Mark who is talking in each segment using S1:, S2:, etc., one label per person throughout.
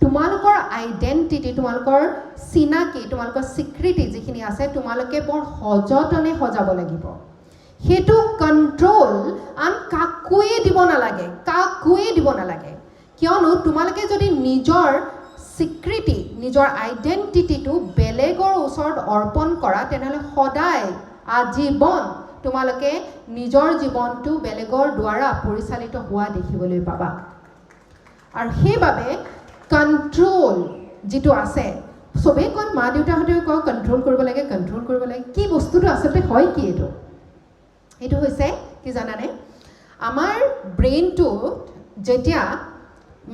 S1: তোমালোকৰ আইডেন্টিটি, তোমালোকৰ চিনাকি, তোমালোকৰ স্বীকৃতি যিখিনি আছে তোমালোকে বৰ সযতনে সজাব লাগিব। সেইটো কণ্ট্ৰল আন কাকোৱে দিব নালাগে, কিয়নো তোমালোকে যদি নিজৰ স্বীকৃতি, নিজৰ আইডেন্টিটিটো বেলেগৰ ওচৰত অৰ্পণ কৰা, তেনেহ'লে সদায় আজীৱন তোমালোকে নিজৰ জীৱনটো বেলেগৰ দ্বাৰা পৰিচালিত হোৱা দেখিবলৈ পাবা। আৰু সেইবাবে কণ্ট্ৰল যিটো আছে, চবেই কয়, মা দেউতাহঁতেও কয় কণ্ট্ৰল কৰিব লাগে। কি বস্তুটো আচলতে হয় কি এইটো হৈছে কি জানানে? আমাৰ ব্ৰেইনটোত যেতিয়া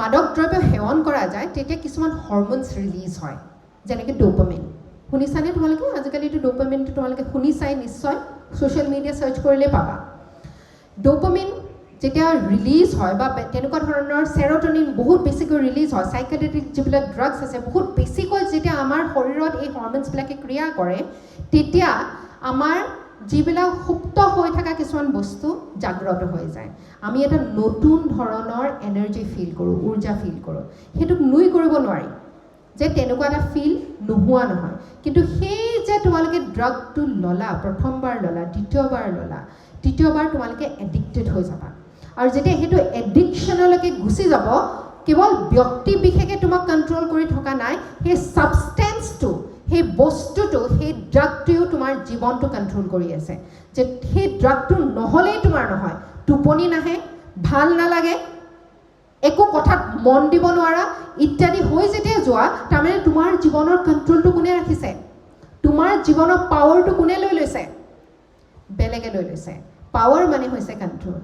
S1: মাদক দ্ৰব্য সেৱন কৰা যায় তেতিয়া কিছুমান হৰম'নছ ৰিলিজ হয়, যেনেকৈ ডোপামিন। শুনিছানে তোমালোকে? আজিকালিতো ডোপামিনটো তোমালোকে শুনিছাই নিশ্চয়, ছ'চিয়েল মিডিয়া চাৰ্চ কৰিলে পাবা। ডোপামিন যেতিয়া ৰিলিজ হয় বা তেনেকুৱা ধৰণৰ চেৰ'টনিন বহুত বেছিকৈ ৰিলিজ হয়, চাইকেডেলিক যিবিলাক ড্ৰাগছ আছে বহুত বেছিকৈ যেতিয়া আমাৰ শৰীৰত এই হৰম'নছবিলাকে ক্ৰিয়া কৰে, তেতিয়া আমাৰ যিবিলাক সুপ্ত হৈ থকা কিছুমান বস্তু জাগ্ৰত হৈ যায়। আমি এটা নতুন ধৰণৰ এনাৰ্জি ফিল কৰোঁ, উৰ্জা ফিল কৰোঁ। সেইটোক নুই কৰিব নোৱাৰি যে তেনেকুৱা এটা ফিল নোহোৱা নহয়। কিন্তু সেই যে তোমালোকে ড্ৰাগটো ল'লা, প্ৰথমবাৰ ল'লা, দ্বিতীয়বাৰ ল'লা, তৃতীয়বাৰ তোমালোকে এডিক্টেড হৈ যাবা। আৰু যেতিয়া সেইটো এডিকশ্যনলৈকে গুচি যাব, কেৱল ব্যক্তি বিশেষে তোমাক কণ্ট্ৰল কৰি থকা নাই, সেই ছাবষ্টেন্সটো, সেই বস্তুটো, সেই ড্ৰাগটোৱেও তোমাৰ জীৱনটো কণ্ট্ৰল কৰি আছে। যে সেই ড্ৰাগটো নহ'লেই তোমাৰ নহয়, টোপনি নাহে, ভাল নালাগে, একো কথাত মন দিব নোৱাৰা ইত্যাদি হৈ যেতিয়া যোৱা, তাৰমানে তোমাৰ জীৱনৰ কণ্ট্ৰলটো কোনে ৰাখিছে? তোমাৰ জীৱনৰ পাৱাৰটো কোনে লৈ লৈছে? বেলেগে লৈ লৈছে। পাৱাৰ মানে হৈছে কণ্ট্ৰল।